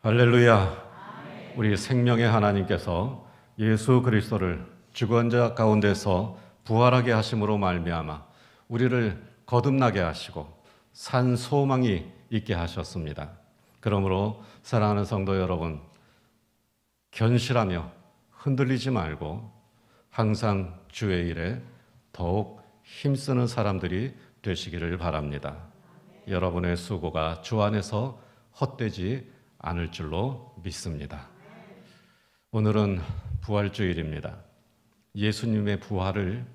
할렐루야. 우리 생명의 하나님께서 예수 그리스도를 죽은 자 가운데서 부활하게 하심으로 말미암아 우리를 거듭나게 하시고 산 소망이 있게 하셨습니다. 그러므로 사랑하는 성도 여러분, 견실하며 흔들리지 말고 항상 주의 일에 더욱 힘쓰는 사람들이 되시기를 바랍니다. 여러분의 수고가 주 안에서 헛되지 않을 줄로 믿습니다. 오늘은 부활주일입니다. 예수님의 부활을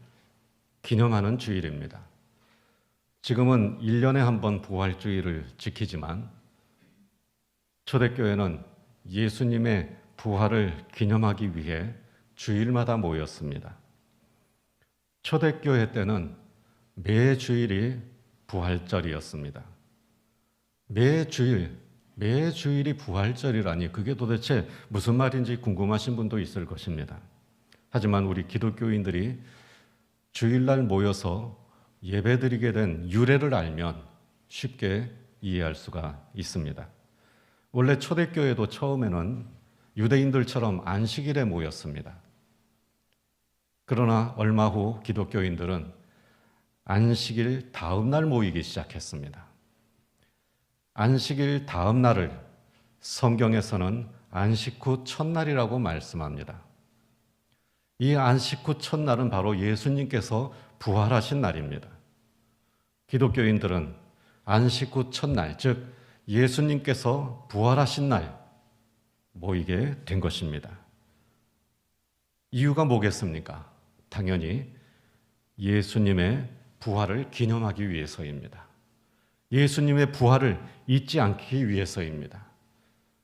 기념하는 주일입니다. 지금은 1년에 한 번 부활주일을 지키지만 초대교회는 예수님의 부활을 기념하기 위해 주일마다 모였습니다. 초대교회 때는 매 주일이 부활절이었습니다. 매 주일이 부활절이라니 그게 도대체 무슨 말인지 궁금하신 분도 있을 것입니다. 하지만 우리 기독교인들이 주일날 모여서 예배드리게 된 유래를 알면 쉽게 이해할 수가 있습니다. 원래 초대교회도 처음에는 유대인들처럼 안식일에 모였습니다. 그러나 얼마 후 기독교인들은 안식일 다음 날 모이기 시작했습니다. 안식일 다음 날을 성경에서는 안식 후 첫날이라고 말씀합니다. 이 안식 후 첫날은 바로 예수님께서 부활하신 날입니다. 기독교인들은 안식 후 첫날, 즉 예수님께서 부활하신 날 모이게 된 것입니다. 이유가 뭐겠습니까? 당연히 예수님의 부활을 기념하기 위해서입니다. 예수님의 부활을 잊지 않기 위해서입니다.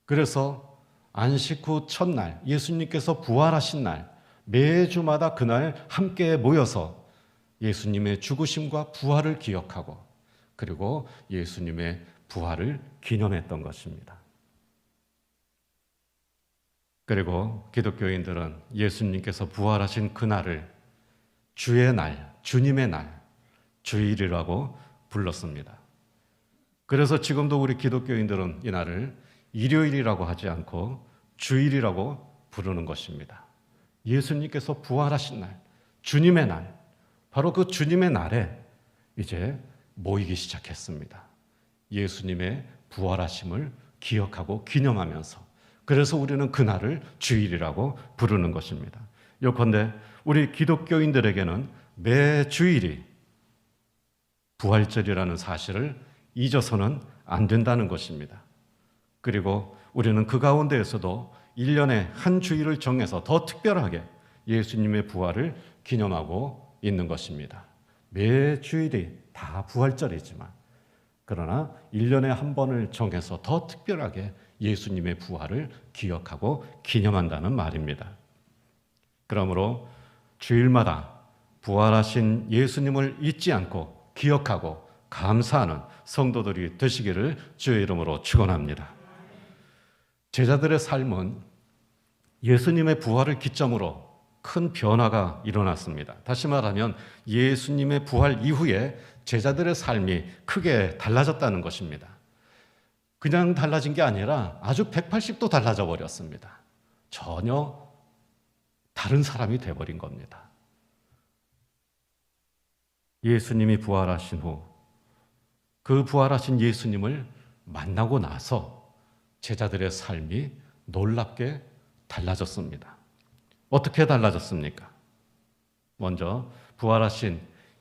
그래서 안식 후 첫날, 예수님께서 부활하신 날, 매주마다 그날 함께 모여서 예수님의 죽으심과 부활을 기억하고 그리고 예수님의 부활을 기념했던 것입니다. 그리고 기독교인들은 예수님께서 부활하신 그날을 주의 날, 주님의 날, 주일이라고 불렀습니다. 그래서 지금도 우리 기독교인들은 이 날을 일요일이라고 하지 않고 주일이라고 부르는 것입니다. 예수님께서 부활하신 날, 주님의 날, 바로 그 주님의 날에 이제 모이기 시작했습니다. 예수님의 부활하심을 기억하고 기념하면서 그래서 우리는 그날을 주일이라고 부르는 것입니다. 요컨대 우리 기독교인들에게는 매 주일이 부활절이라는 사실을 잊어서는 안 된다는 것입니다. 그리고 우리는 그 가운데에서도 1년에 한 주일을 정해서 더 특별하게 예수님의 부활을 기념하고 있는 것입니다. 매 주일이 다 부활절이지만 그러나 1년에 한 번을 정해서 더 특별하게 예수님의 부활을 기억하고 기념한다는 말입니다. 그러므로 주일마다 부활하신 예수님을 잊지 않고 기억하고 감사하는 성도들이 되시기를 주의 이름으로 축원합니다. 제자들의 삶은 예수님의 부활을 기점으로 큰 변화가 일어났습니다. 다시 말하면 예수님의 부활 이후에 제자들의 삶이 크게 달라졌다는 것입니다. 그냥 달라진 게 아니라 아주 180도 달라져 버렸습니다. 전혀 다른 사람이 돼버린 겁니다. 예수님이 부활하신 후 그 부활하신 예수님을 만나고 나서 제자들의 삶이 놀랍게 달라졌습니다. 어떻게 달라졌습니까? 먼저 부활하신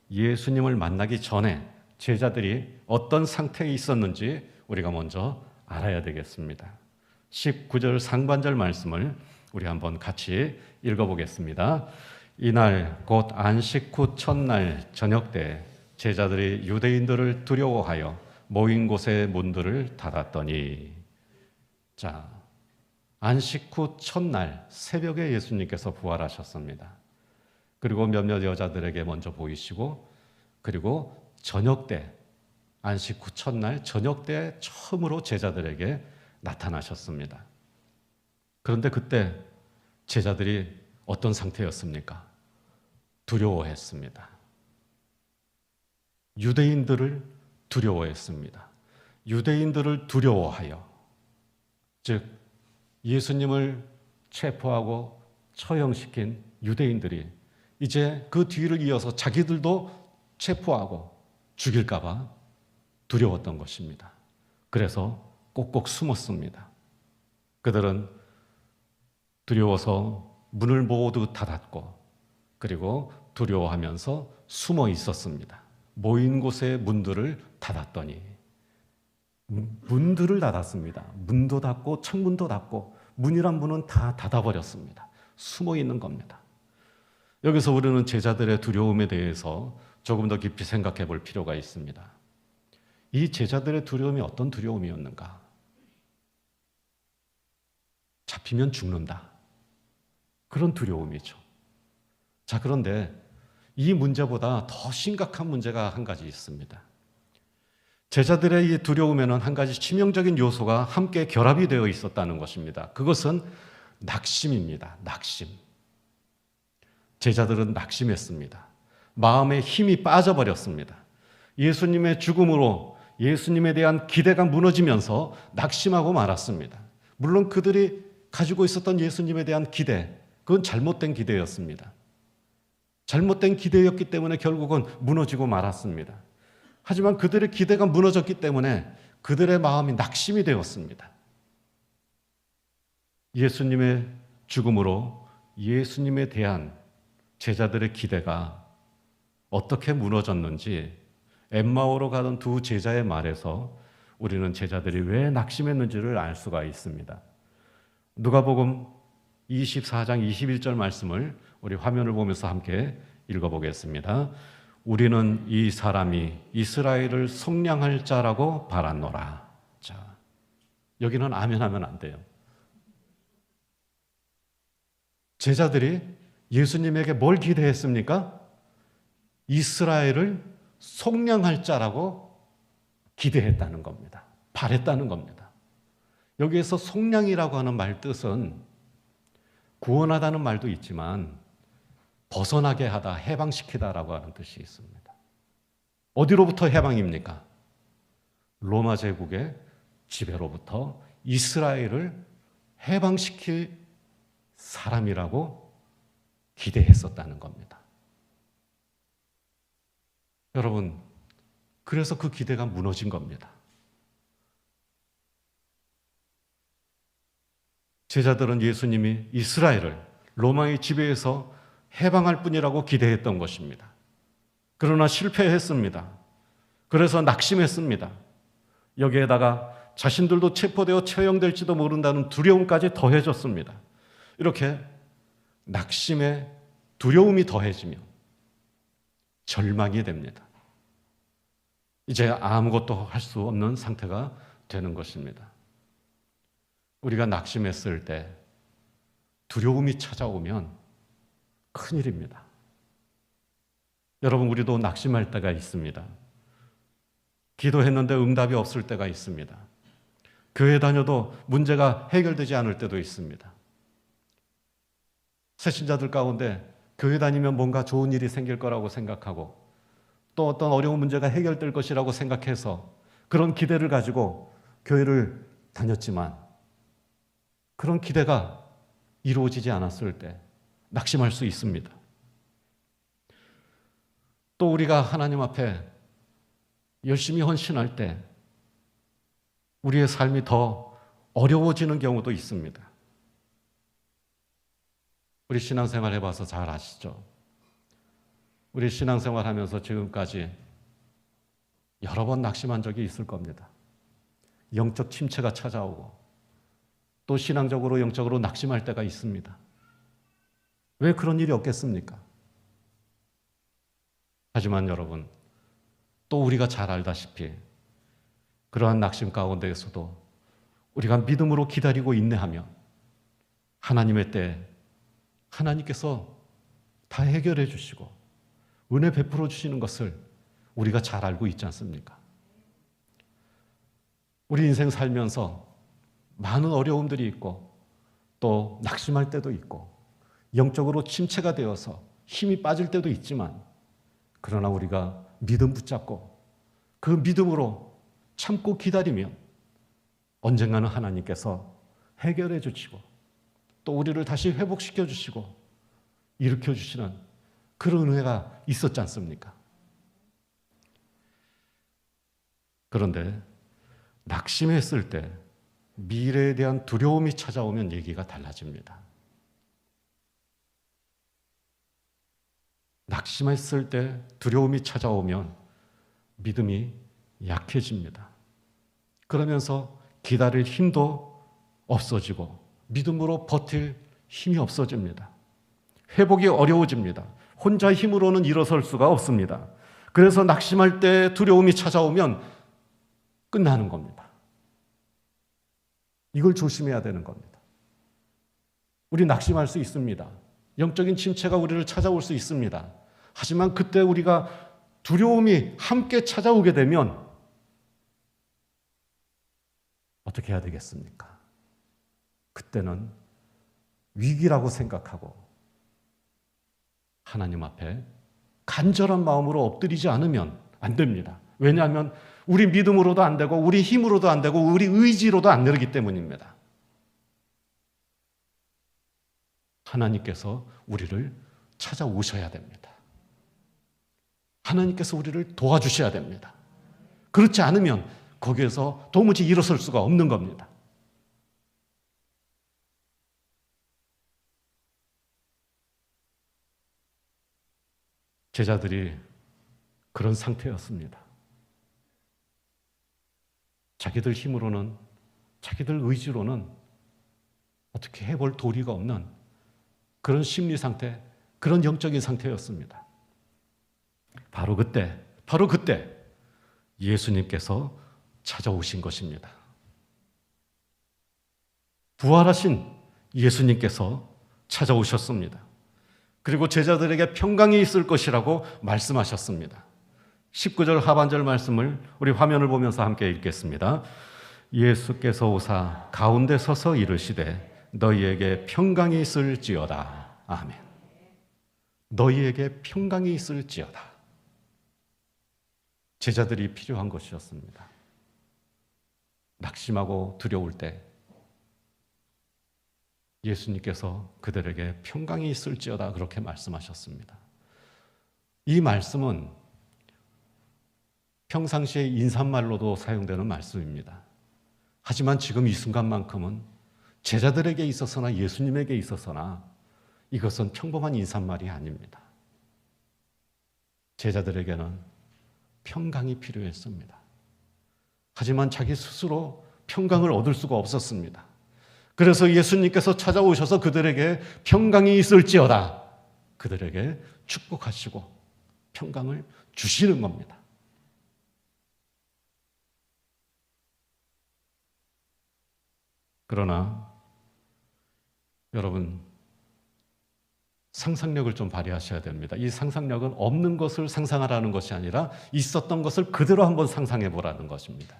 예수님을 만나기 전에 제자들이 어떤 상태에 있었는지 우리가 먼저 알아야 되겠습니다. 19절 상반절 말씀을 우리 한번 같이 읽어보겠습니다. 이날 곧 안식 후 첫날 저녁 때 제자들이 유대인들을 두려워하여 모인 곳의 문들을 닫았더니, 자, 안식 후 첫날 새벽에 예수님께서 부활하셨습니다. 그리고 몇몇 여자들에게 먼저 보이시고 그리고 저녁 때 안식 후 첫날 저녁 때 처음으로 제자들에게 나타나셨습니다. 그런데 그때 제자들이 어떤 상태였습니까? 두려워했습니다. 유대인들을 두려워했습니다. 유대인들을 두려워하여. 즉 예수님을 체포하고 처형시킨 유대인들이 이제 그 뒤를 이어서 자기들도 체포하고 죽일까 봐 두려웠던 것입니다. 그래서 꼭꼭 숨었습니다. 그들은 두려워서 문을 모두 닫았고 그리고 두려워하면서 숨어 있었습니다. 모인 곳의 문들을 닫았더니 문들을 닫았습니다. 문도 닫고 창문도 닫고 문이란 문은 다 닫아버렸습니다. 숨어 있는 겁니다. 여기서 우리는 제자들의 두려움에 대해서 조금 더 깊이 생각해 볼 필요가 있습니다. 이 제자들의 두려움이 어떤 두려움이었는가? 잡히면 죽는다. 그런 두려움이죠. 자, 그런데 이 문제보다 더 심각한 문제가 한 가지 있습니다. 제자들의 이 두려움에는 한 가지 치명적인 요소가 함께 결합이 되어 있었다는 것입니다. 그것은 낙심입니다. 낙심. 제자들은 낙심했습니다. 마음에 힘이 빠져버렸습니다. 예수님의 죽음으로 예수님에 대한 기대가 무너지면서 낙심하고 말았습니다. 물론 그들이 가지고 있었던 예수님에 대한 기대, 그건 잘못된 기대였습니다. 잘못된 기대였기 때문에 결국은 무너지고 말았습니다. 하지만 그들의 기대가 무너졌기 때문에 그들의 마음이 낙심이 되었습니다. 예수님의 죽음으로 예수님에 대한 제자들의 기대가 어떻게 무너졌는지 엠마오로 가던 두 제자의 말에서 우리는 제자들이 왜 낙심했는지를 알 수가 있습니다. 누가복음 24장 21절 말씀을 우리 화면을 보면서 함께 읽어보겠습니다. 우리는 이 사람이 이스라엘을 속량할 자라고 바랐노라. 자, 여기는 아멘 하면 안 돼요. 제자들이 예수님에게 뭘 기대했습니까? 이스라엘을 속량할 자라고 기대했다는 겁니다. 바랬다는 겁니다. 여기에서 속량이라고 하는 말 뜻은 구원하다는 말도 있지만 벗어나게 하다, 해방시키다라고 하는 뜻이 있습니다. 어디로부터 해방입니까? 로마 제국의 지배로부터 이스라엘을 해방시킬 사람이라고 기대했었다는 겁니다. 여러분, 그래서 그 기대가 무너진 겁니다. 제자들은 예수님이 이스라엘을 로마의 지배에서 해방할 뿐이라고 기대했던 것입니다. 그러나 실패했습니다. 그래서 낙심했습니다. 여기에다가 자신들도 체포되어 처형될지도 모른다는 두려움까지 더해졌습니다. 이렇게 낙심에 두려움이 더해지면 절망이 됩니다. 이제 아무것도 할 수 없는 상태가 되는 것입니다. 우리가 낙심했을 때 두려움이 찾아오면 큰일입니다. 여러분, 우리도 낙심할 때가 있습니다. 기도했는데 응답이 없을 때가 있습니다. 교회 다녀도 문제가 해결되지 않을 때도 있습니다. 새신자들 가운데 교회 다니면 뭔가 좋은 일이 생길 거라고 생각하고 또 어떤 어려운 문제가 해결될 것이라고 생각해서 그런 기대를 가지고 교회를 다녔지만 그런 기대가 이루어지지 않았을 때 낙심할 수 있습니다. 또 우리가 하나님 앞에 열심히 헌신할 때 우리의 삶이 더 어려워지는 경우도 있습니다. 우리 신앙생활 해봐서 잘 아시죠? 우리 신앙생활 하면서 지금까지 여러 번 낙심한 적이 있을 겁니다. 영적 침체가 찾아오고 또 신앙적으로 영적으로 낙심할 때가 있습니다. 왜 그런 일이 없겠습니까? 하지만 여러분, 또 우리가 잘 알다시피 그러한 낙심 가운데에서도 우리가 믿음으로 기다리고 인내하며 하나님의 때 하나님께서 다 해결해 주시고 은혜 베풀어 주시는 것을 우리가 잘 알고 있지 않습니까? 우리 인생 살면서 많은 어려움들이 있고 또 낙심할 때도 있고 영적으로 침체가 되어서 힘이 빠질 때도 있지만 그러나 우리가 믿음 붙잡고 그 믿음으로 참고 기다리면 언젠가는 하나님께서 해결해 주시고 또 우리를 다시 회복시켜 주시고 일으켜 주시는 그런 은혜가 있었지 않습니까? 그런데 낙심했을 때 미래에 대한 두려움이 찾아오면 얘기가 달라집니다. 낙심했을 때 두려움이 찾아오면 믿음이 약해집니다. 그러면서 기다릴 힘도 없어지고 믿음으로 버틸 힘이 없어집니다. 회복이 어려워집니다. 혼자 힘으로는 일어설 수가 없습니다. 그래서 낙심할 때 두려움이 찾아오면 끝나는 겁니다. 이걸 조심해야 되는 겁니다. 우리 낙심할 수 있습니다. 영적인 침체가 우리를 찾아올 수 있습니다. 하지만 그때 우리가 두려움이 함께 찾아오게 되면 어떻게 해야 되겠습니까? 그때는 위기라고 생각하고 하나님 앞에 간절한 마음으로 엎드리지 않으면 안 됩니다. 왜냐하면 우리 믿음으로도 안 되고 우리 힘으로도 안 되고 우리 의지로도 안 되기 때문입니다. 하나님께서 우리를 찾아오셔야 됩니다. 하나님께서 우리를 도와주셔야 됩니다. 그렇지 않으면 거기에서 도무지 일어설 수가 없는 겁니다. 제자들이 그런 상태였습니다. 자기들 힘으로는, 자기들 의지로는 어떻게 해볼 도리가 없는 그런 심리 상태, 그런 영적인 상태였습니다. 바로 그때 예수님께서 찾아오신 것입니다. 부활하신 예수님께서 찾아오셨습니다. 그리고 제자들에게 평강이 있을 것이라고 말씀하셨습니다. 19절 하반절 말씀을 우리 화면을 보면서 함께 읽겠습니다. 예수께서 오사 가운데 서서 이르시되 너희에게 평강이 있을지어다. 아멘. 너희에게 평강이 있을지어다. 제자들이 필요한 것이었습니다. 낙심하고 두려울 때 예수님께서 그들에게 평강이 있을지어다 그렇게 말씀하셨습니다. 이 말씀은 평상시에 인사말로도 사용되는 말씀입니다. 하지만 지금 이 순간만큼은 제자들에게 있어서나 예수님에게 있어서나 이것은 평범한 인사말이 아닙니다. 제자들에게는 평강이 필요했습니다. 하지만 자기 스스로 평강을 얻을 수가 없었습니다. 그래서 예수님께서 찾아오셔서 그들에게 평강이 있을지어다. 그들에게 축복하시고 평강을 주시는 겁니다. 그러나 여러분 상상력을 좀 발휘하셔야 됩니다. 이 상상력은 없는 것을 상상하라는 것이 아니라 있었던 것을 그대로 한번 상상해 보라는 것입니다.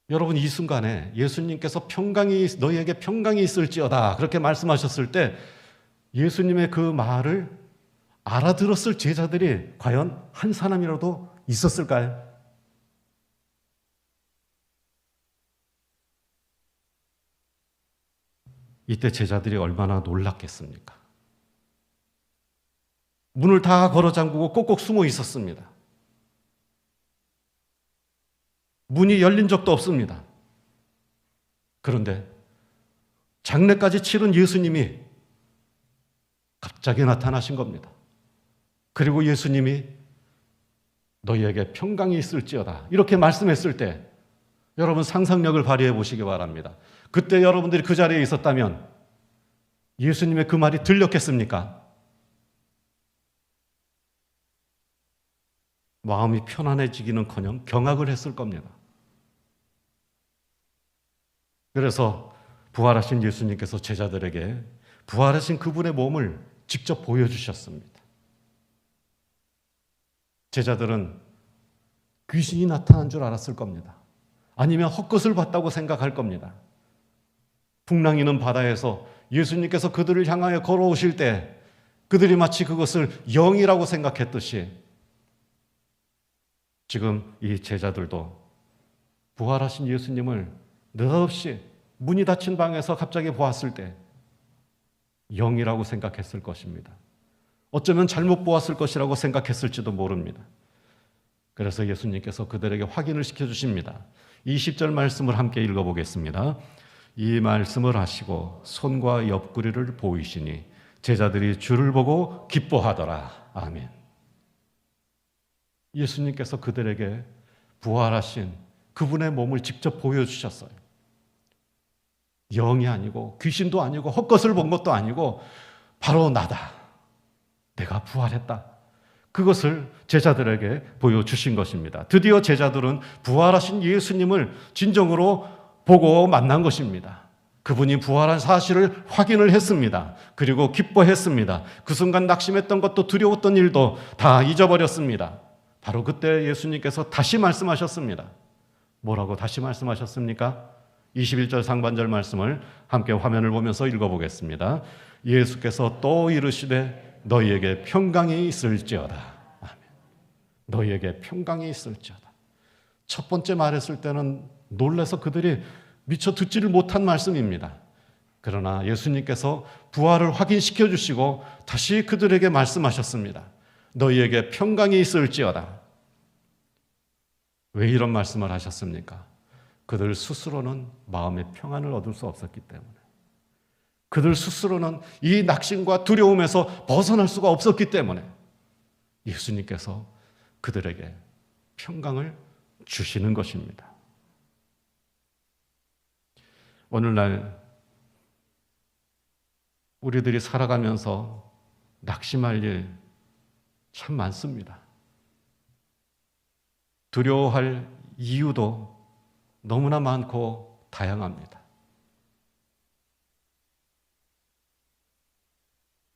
여러분 이 순간에 예수님께서 너희에게 평강이 있을지어다 그렇게 말씀하셨을 때 예수님의 그 말을 알아들었을 제자들이 과연 한 사람이라도 있었을까요? 이때 제자들이 얼마나 놀랐겠습니까? 문을 다 걸어 잠그고 꼭꼭 숨어 있었습니다. 문이 열린 적도 없습니다. 그런데 장례까지 치른 예수님이 갑자기 나타나신 겁니다. 그리고 예수님이 너희에게 평강이 있을지어다 이렇게 말씀했을 때 여러분 상상력을 발휘해 보시기 바랍니다. 그때 여러분들이 그 자리에 있었다면 예수님의 그 말이 들렸겠습니까? 마음이 편안해지기는커녕 경악을 했을 겁니다. 그래서 부활하신 예수님께서 제자들에게 부활하신 그분의 몸을 직접 보여주셨습니다. 제자들은 귀신이 나타난 줄 알았을 겁니다. 아니면 헛것을 봤다고 생각할 겁니다. 풍랑이는 바다에서 예수님께서 그들을 향하여 걸어오실 때 그들이 마치 그것을 영이라고 생각했듯이 지금 이 제자들도 부활하신 예수님을 느닷없이 문이 닫힌 방에서 갑자기 보았을 때 영이라고 생각했을 것입니다. 어쩌면 잘못 보았을 것이라고 생각했을지도 모릅니다. 그래서 예수님께서 그들에게 확인을 시켜주십니다. 20절 말씀을 함께 읽어보겠습니다. 이 말씀을 하시고 손과 옆구리를 보이시니 제자들이 주를 보고 기뻐하더라. 아멘. 예수님께서 그들에게 부활하신 그분의 몸을 직접 보여주셨어요. 영이 아니고 귀신도 아니고 헛것을 본 것도 아니고 바로 나다. 내가 부활했다. 그것을 제자들에게 보여주신 것입니다. 드디어 제자들은 부활하신 예수님을 진정으로 보고 만난 것입니다. 그분이 부활한 사실을 확인을 했습니다. 그리고 기뻐했습니다. 그 순간 낙심했던 것도 두려웠던 일도 다 잊어버렸습니다. 바로 그때 예수님께서 다시 말씀하셨습니다. 뭐라고 다시 말씀하셨습니까? 21절 상반절 말씀을 함께 화면을 보면서 읽어보겠습니다. 예수께서 또 이르시되 너희에게 평강이 있을지어다. 아멘. 너희에게 평강이 있을지어다. 첫 번째 말했을 때는 놀라서 그들이 미처 듣지를 못한 말씀입니다. 그러나 예수님께서 부활을 확인시켜 주시고 다시 그들에게 말씀하셨습니다. 너희에게 평강이 있을지어다. 왜 이런 말씀을 하셨습니까? 그들 스스로는 마음의 평안을 얻을 수 없었기 때문에, 그들 스스로는 이 낙심과 두려움에서 벗어날 수가 없었기 때문에 예수님께서 그들에게 평강을 주시는 것입니다. 오늘날 우리들이 살아가면서 낙심할 일 참 많습니다. 두려워할 이유도 너무나 많고 다양합니다.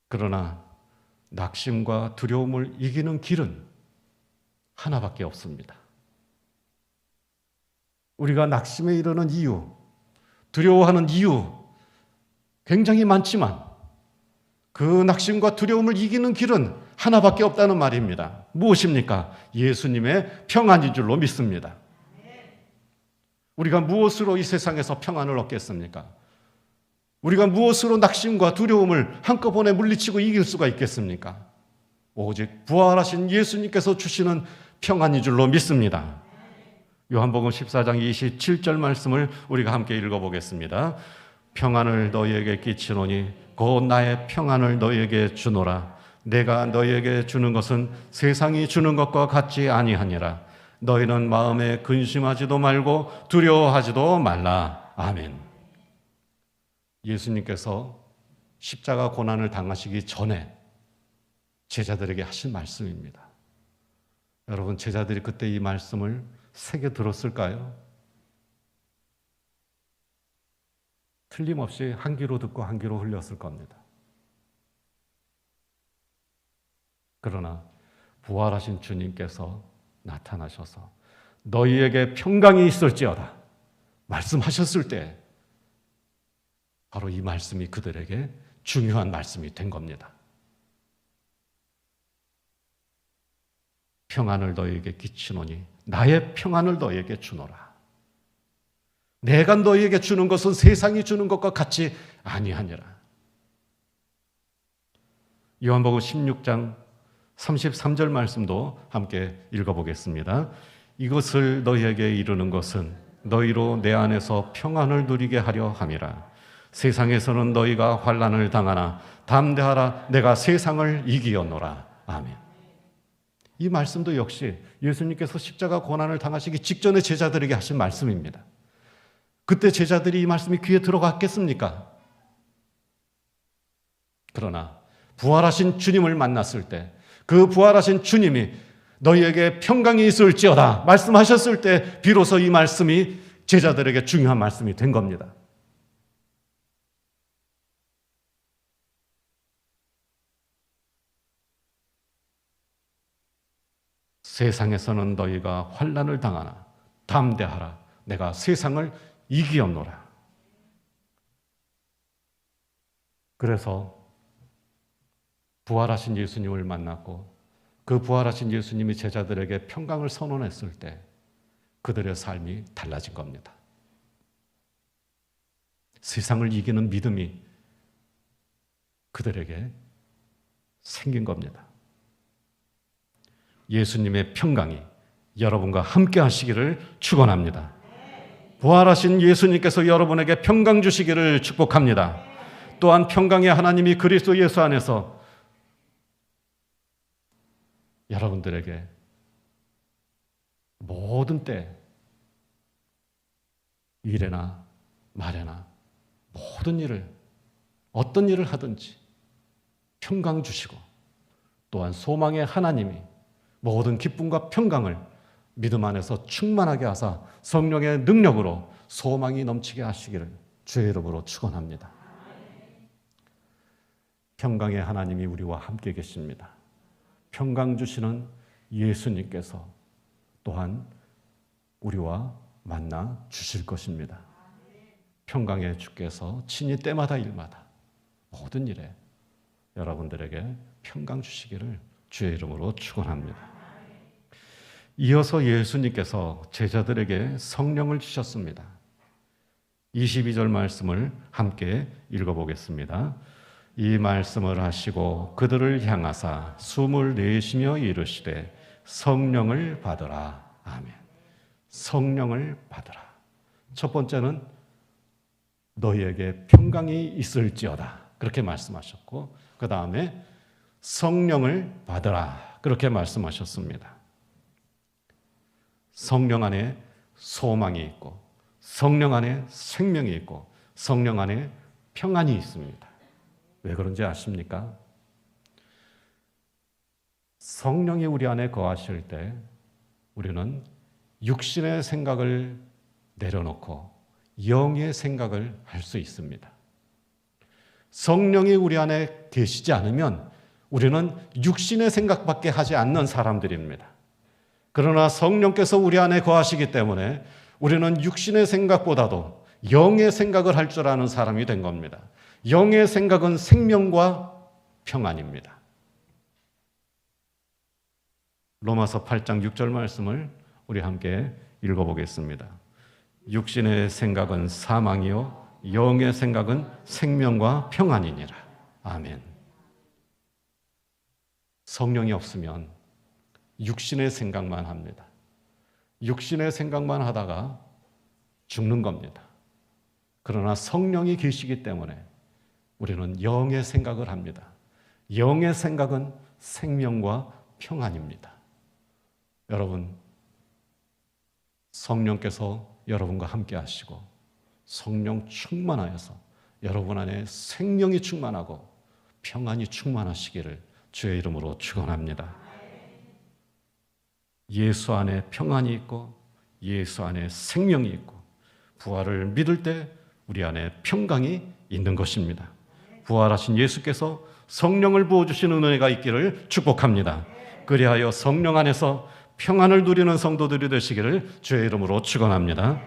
그러나 낙심과 두려움을 이기는 길은 하나밖에 없습니다. 우리가 낙심에 이르는 이유, 두려워하는 이유 굉장히 많지만 그 낙심과 두려움을 이기는 길은 하나밖에 없다는 말입니다. 무엇입니까? 예수님의 평안인 줄로 믿습니다. 우리가 무엇으로 이 세상에서 평안을 얻겠습니까? 우리가 무엇으로 낙심과 두려움을 한꺼번에 물리치고 이길 수가 있겠습니까? 오직 부활하신 예수님께서 주시는 평안인 줄로 믿습니다. 요한복음 14장 27절 말씀을 우리가 함께 읽어보겠습니다. 평안을 너희에게 끼치노니 곧 나의 평안을 너희에게 주노라. 내가 너희에게 주는 것은 세상이 주는 것과 같지 아니하니라. 너희는 마음에 근심하지도 말고 두려워하지도 말라. 아멘. 예수님께서 십자가 고난을 당하시기 전에 제자들에게 하신 말씀입니다. 여러분, 제자들이 그때 이 말씀을 새겨 들었을까요? 틀림없이 한 귀로 듣고 한 귀로 흘렸을 겁니다. 그러나 부활하신 주님께서 나타나셔서 너희에게 평강이 있을지어다 말씀하셨을 때 바로 이 말씀이 그들에게 중요한 말씀이 된 겁니다. 평안을 너희에게 끼치노니 나의 평안을 너희에게 주노라. 내가 너희에게 주는 것은 세상이 주는 것과 같이 아니하니라. 요한복음 16장 33절 말씀도 함께 읽어보겠습니다. 이것을 너희에게 이르는 것은 너희로 내 안에서 평안을 누리게 하려 함이라. 세상에서는 너희가 환난을 당하나 담대하라. 내가 세상을 이기었노라. 아멘. 이 말씀도 역시 예수님께서 십자가 고난을 당하시기 직전에 제자들에게 하신 말씀입니다. 그때 제자들이 이 말씀이 귀에 들어갔겠습니까? 그러나 부활하신 주님을 만났을 때 그 부활하신 주님이 너희에게 평강이 있을지어다 말씀하셨을 때 비로소 이 말씀이 제자들에게 중요한 말씀이 된 겁니다. 세상에서는 너희가 환난을 당하나 담대하라. 내가 세상을 이기었노라. 그래서 부활하신 예수님을 만났고 그 부활하신 예수님이 제자들에게 평강을 선언했을 때 그들의 삶이 달라진 겁니다. 세상을 이기는 믿음이 그들에게 생긴 겁니다. 예수님의 평강이 여러분과 함께 하시기를 축원합니다. 부활하신 예수님께서 여러분에게 평강 주시기를 축복합니다. 또한 평강의 하나님이 그리스도 예수 안에서 여러분들에게 모든 때 일에나 말에나 모든 일을 어떤 일을 하든지 평강 주시고 또한 소망의 하나님이 모든 기쁨과 평강을 믿음 안에서 충만하게 하사 성령의 능력으로 소망이 넘치게 하시기를 주의 이름으로 축원합니다. 평강의 하나님이 우리와 함께 계십니다. 평강 주시는 예수님께서 또한 우리와 만나 주실 것입니다. 평강의 주께서 친히 때마다 일마다 모든 일에 여러분들에게 평강 주시기를 주의 이름으로 축원합니다. 이어서 예수님께서 제자들에게 성령을 주셨습니다. 22절 말씀을 함께 읽어보겠습니다. 이 말씀을 하시고 그들을 향하사 숨을 내쉬며 이르시되 성령을 받으라. 아멘. 성령을 받으라. 첫 번째는 너희에게 평강이 있을지어다. 그렇게 말씀하셨고 그 다음에 성령을 받으라. 그렇게 말씀하셨습니다. 성령 안에 소망이 있고 성령 안에 생명이 있고 성령 안에 평안이 있습니다. 왜 그런지 아십니까? 성령이 우리 안에 거하실 때 우리는 육신의 생각을 내려놓고 영의 생각을 할 수 있습니다. 성령이 우리 안에 계시지 않으면 우리는 육신의 생각밖에 하지 않는 사람들입니다. 그러나 성령께서 우리 안에 거하시기 때문에 우리는 육신의 생각보다도 영의 생각을 할 줄 아는 사람이 된 겁니다. 영의 생각은 생명과 평안입니다. 로마서 8장 6절 말씀을 우리 함께 읽어보겠습니다. 육신의 생각은 사망이요 영의 생각은 생명과 평안이니라. 아멘. 성령이 없으면 육신의 생각만 합니다. 육신의 생각만 하다가 죽는 겁니다. 그러나 성령이 계시기 때문에 우리는 영의 생각을 합니다. 영의 생각은 생명과 평안입니다. 여러분, 성령께서 여러분과 함께 하시고 성령 충만하여서 여러분 안에 생명이 충만하고 평안이 충만하시기를 주의 이름으로 축원합니다. 예수 안에 평안이 있고 예수 안에 생명이 있고 부활을 믿을 때 우리 안에 평강이 있는 것입니다. 부활하신 예수께서 성령을 부어주시는 은혜가 있기를 축복합니다. 그리하여 성령 안에서 평안을 누리는 성도들이 되시기를 주의 이름으로 축원합니다.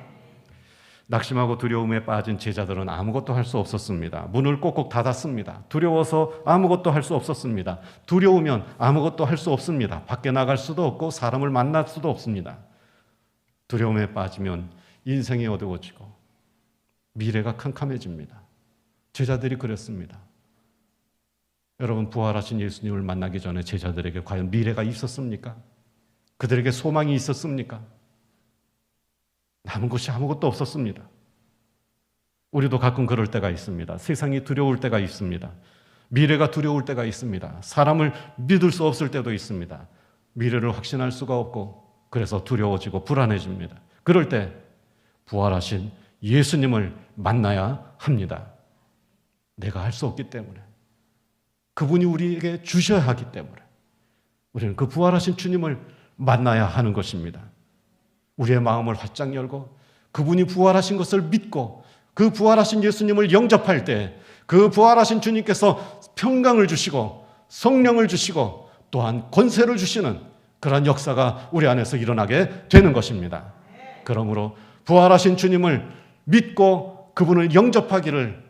낙심하고 두려움에 빠진 제자들은 아무것도 할 수 없었습니다. 문을 꼭꼭 닫았습니다. 두려워서 아무것도 할 수 없었습니다. 두려우면 아무것도 할 수 없습니다. 밖에 나갈 수도 없고 사람을 만날 수도 없습니다. 두려움에 빠지면 인생이 어두워지고 미래가 캄캄해집니다. 제자들이 그랬습니다. 여러분, 부활하신 예수님을 만나기 전에 제자들에게 과연 미래가 있었습니까? 그들에게 소망이 있었습니까? 남은 것이 아무것도 없었습니다. 우리도 가끔 그럴 때가 있습니다. 세상이 두려울 때가 있습니다. 미래가 두려울 때가 있습니다. 사람을 믿을 수 없을 때도 있습니다. 미래를 확신할 수가 없고 그래서 두려워지고 불안해집니다. 그럴 때 부활하신 예수님을 만나야 합니다. 내가 할 수 없기 때문에 그분이 우리에게 주셔야 하기 때문에 우리는 그 부활하신 주님을 만나야 하는 것입니다. 우리의 마음을 활짝 열고 그분이 부활하신 것을 믿고 그 부활하신 예수님을 영접할 때 그 부활하신 주님께서 평강을 주시고 성령을 주시고 또한 권세를 주시는 그런 역사가 우리 안에서 일어나게 되는 것입니다. 그러므로 부활하신 주님을 믿고 그분을 영접하기를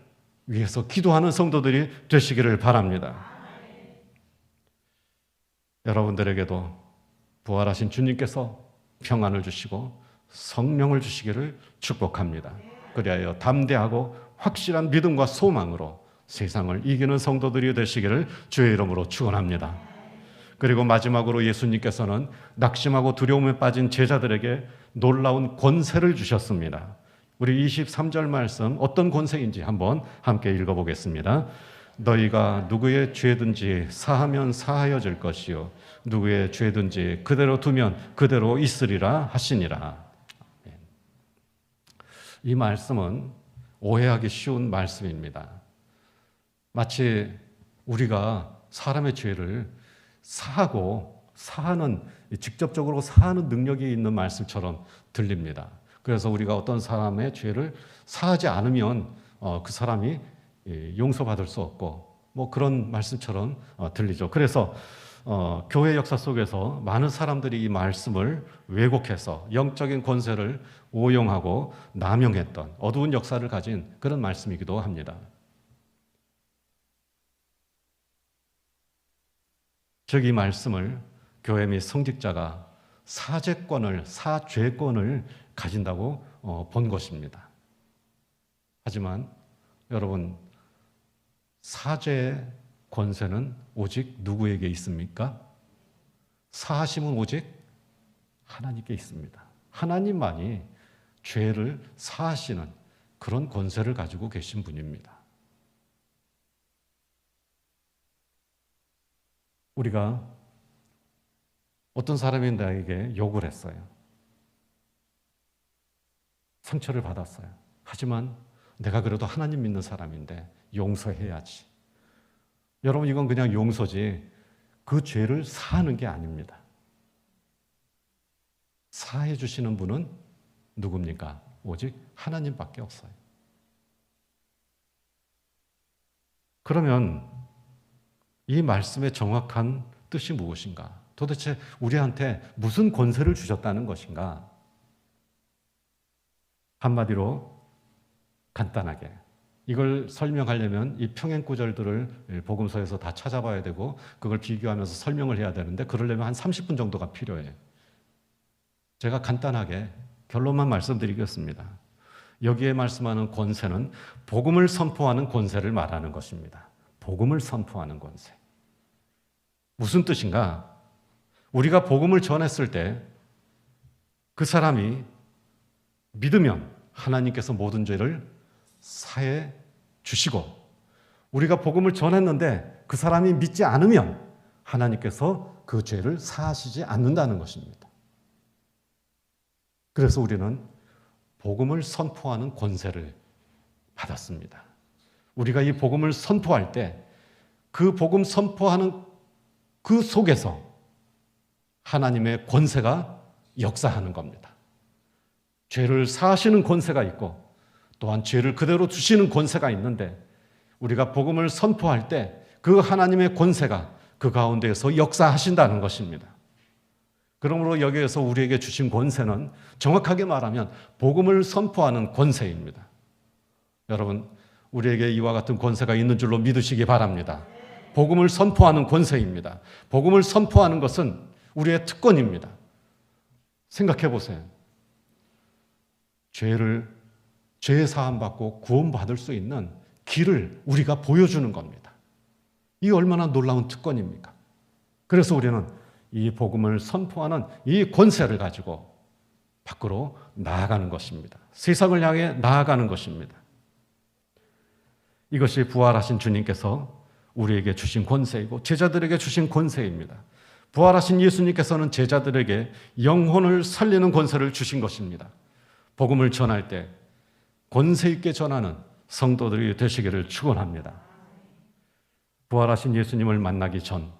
위해서 기도하는 성도들이 되시기를 바랍니다. 여러분들에게도 부활하신 주님께서 평안을 주시고 성령을 주시기를 축복합니다. 그리하여 담대하고 확실한 믿음과 소망으로 세상을 이기는 성도들이 되시기를 주의 이름으로 축원합니다. 그리고 마지막으로 예수님께서는 낙심하고 두려움에 빠진 제자들에게 놀라운 권세를 주셨습니다. 우리 23절 말씀 어떤 권세인지 한번 함께 읽어보겠습니다. 너희가 누구의 죄든지 사하면 사하여질 것이요 누구의 죄든지 그대로 두면 그대로 있으리라 하시니라. 이 말씀은 오해하기 쉬운 말씀입니다. 마치 우리가 사람의 죄를 사하는 직접적으로 사하는 능력이 있는 말씀처럼 들립니다. 그래서 우리가 어떤 사람의 죄를 사하지 않으면 그 사람이 용서받을 수 없고 뭐 그런 말씀처럼 들리죠. 그래서 교회 역사 속에서 많은 사람들이 이 말씀을 왜곡해서 영적인 권세를 오용하고 남용했던 어두운 역사를 가진 그런 말씀이기도 합니다. 즉 이 말씀을 교회 및 성직자가 사죄권을 가진다고 본 것입니다. 하지만 여러분, 사죄의 권세는 오직 누구에게 있습니까? 사하심은 오직 하나님께 있습니다. 하나님만이 죄를 사하시는 그런 권세를 가지고 계신 분입니다. 우리가 어떤 사람이 나에게 욕을 했어요. 상처를 받았어요. 하지만 내가 그래도 하나님 믿는 사람인데 용서해야지. 여러분, 이건 그냥 용서지 그 죄를 사하는 게 아닙니다. 사해 주시는 분은 누굽니까? 오직 하나님밖에 없어요. 그러면 이 말씀의 정확한 뜻이 무엇인가? 도대체 우리한테 무슨 권세를 주셨다는 것인가? 한마디로 간단하게 이걸 설명하려면 이 평행 구절들을 복음서에서 다 찾아봐야 되고 그걸 비교하면서 설명을 해야 되는데 그러려면 한 30분 정도가 필요해요. 제가 간단하게 결론만 말씀드리겠습니다. 여기에 말씀하는 권세는 복음을 선포하는 권세를 말하는 것입니다. 복음을 선포하는 권세. 무슨 뜻인가? 우리가 복음을 전했을 때 그 사람이 믿으면 하나님께서 모든 죄를 사해 주시고, 우리가 복음을 전했는데 그 사람이 믿지 않으면 하나님께서 그 죄를 사하시지 않는다는 것입니다. 그래서 우리는 복음을 선포하는 권세를 받았습니다. 우리가 이 복음을 선포할 때 그 복음 선포하는 그 속에서 하나님의 권세가 역사하는 겁니다. 죄를 사하시는 권세가 있고 또한 죄를 그대로 두시는 권세가 있는데 우리가 복음을 선포할 때 그 하나님의 권세가 그 가운데에서 역사하신다는 것입니다. 그러므로 여기에서 우리에게 주신 권세는 정확하게 말하면 복음을 선포하는 권세입니다. 여러분, 우리에게 이와 같은 권세가 있는 줄로 믿으시기 바랍니다. 복음을 선포하는 권세입니다. 복음을 선포하는 것은 우리의 특권입니다. 생각해 보세요. 죄 사함 받고 구원받을 수 있는 길을 우리가 보여주는 겁니다. 이 얼마나 놀라운 특권입니까? 그래서 우리는 이 복음을 선포하는 이 권세를 가지고 밖으로 나아가는 것입니다. 세상을 향해 나아가는 것입니다. 이것이 부활하신 주님께서 우리에게 주신 권세이고 제자들에게 주신 권세입니다. 부활하신 예수님께서는 제자들에게 영혼을 살리는 권세를 주신 것입니다. 복음을 전할 때 권세 있게 전하는 성도들이 되시기를 축원합니다. 부활하신 예수님을 만나기 전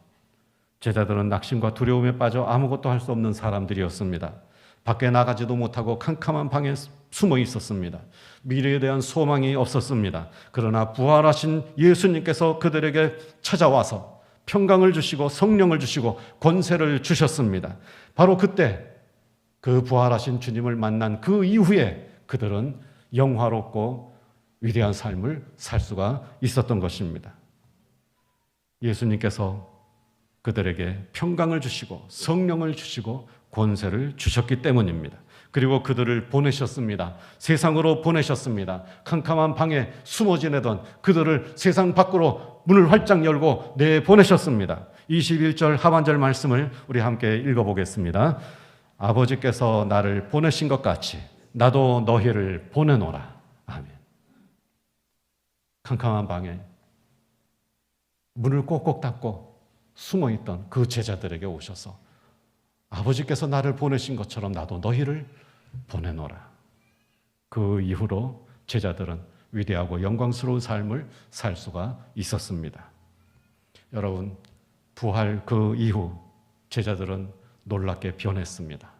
제자들은 낙심과 두려움에 빠져 아무것도 할 수 없는 사람들이었습니다. 밖에 나가지도 못하고 캄캄한 방에 숨어 있었습니다. 미래에 대한 소망이 없었습니다. 그러나 부활하신 예수님께서 그들에게 찾아와서 평강을 주시고 성령을 주시고 권세를 주셨습니다. 바로 그때 그 부활하신 주님을 만난 그 이후에 그들은 영화롭고 위대한 삶을 살 수가 있었던 것입니다. 예수님께서 그들에게 평강을 주시고 성령을 주시고 권세를 주셨기 때문입니다. 그리고 그들을 보내셨습니다. 세상으로 보내셨습니다. 캄캄한 방에 숨어 지내던 그들을 세상 밖으로 문을 활짝 열고 내보내셨습니다. 21절 하반절 말씀을 우리 함께 읽어보겠습니다. 아버지께서 나를 보내신 것 같이 나도 너희를 보내노라. 아멘. 캄캄한 방에 문을 꼭꼭 닫고 숨어있던 그 제자들에게 오셔서 아버지께서 나를 보내신 것처럼 나도 너희를 보내노라. 그 이후로 제자들은 위대하고 영광스러운 삶을 살 수가 있었습니다. 여러분, 부활 그 이후 제자들은 놀랍게 변했습니다.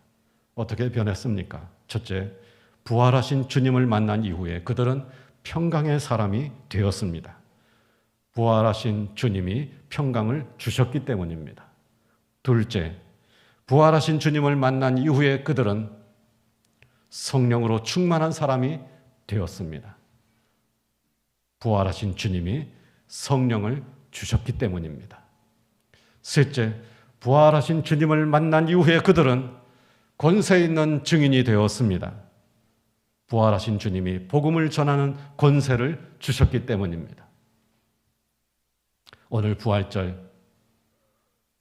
어떻게 변했습니까? 첫째, 부활하신 주님을 만난 이후에 그들은 평강의 사람이 되었습니다. 부활하신 주님이 평강을 주셨기 때문입니다. 둘째, 부활하신 주님을 만난 이후에 그들은 성령으로 충만한 사람이 되었습니다. 부활하신 주님이 성령을 주셨기 때문입니다. 셋째, 부활하신 주님을 만난 이후에 그들은 권세 있는 증인이 되었습니다. 부활하신 주님이 복음을 전하는 권세를 주셨기 때문입니다. 오늘 부활절,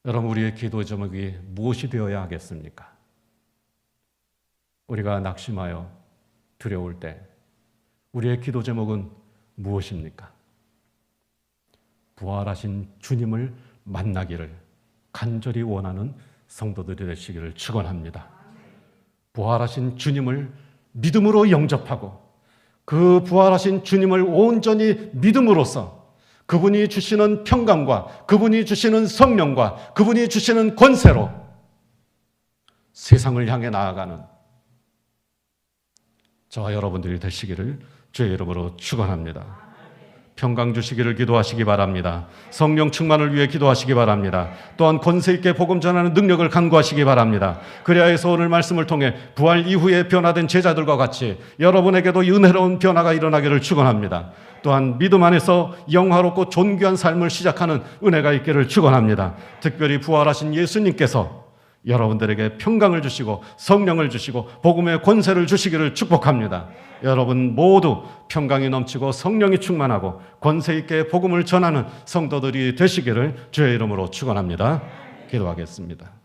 여러분 우리의 기도 제목이 무엇이 되어야 하겠습니까? 우리가 낙심하여 두려울 때 우리의 기도 제목은 무엇입니까? 부활하신 주님을 만나기를 간절히 원하는 성도들이 되시기를 축원합니다. 부활하신 주님을 믿음으로 영접하고 그 부활하신 주님을 온전히 믿음으로써 그분이 주시는 평강과 그분이 주시는 성령과 그분이 주시는 권세로 세상을 향해 나아가는 저와 여러분들이 되시기를 주의 이름으로 축원합니다. 평강 주시기를 기도하시기 바랍니다. 성령 충만을 위해 기도하시기 바랍니다. 또한 권세 있게 복음 전하는 능력을 간구하시기 바랍니다. 그래야 해서 오늘 말씀을 통해 부활 이후에 변화된 제자들과 같이 여러분에게도 은혜로운 변화가 일어나기를 축원합니다. 또한 믿음 안에서 영화롭고 존귀한 삶을 시작하는 은혜가 있기를 축원합니다. 특별히 부활하신 예수님께서 여러분들에게 평강을 주시고 성령을 주시고 복음의 권세를 주시기를 축복합니다. 여러분 모두 평강이 넘치고 성령이 충만하고 권세 있게 복음을 전하는 성도들이 되시기를 주의 이름으로 축원합니다. 기도하겠습니다.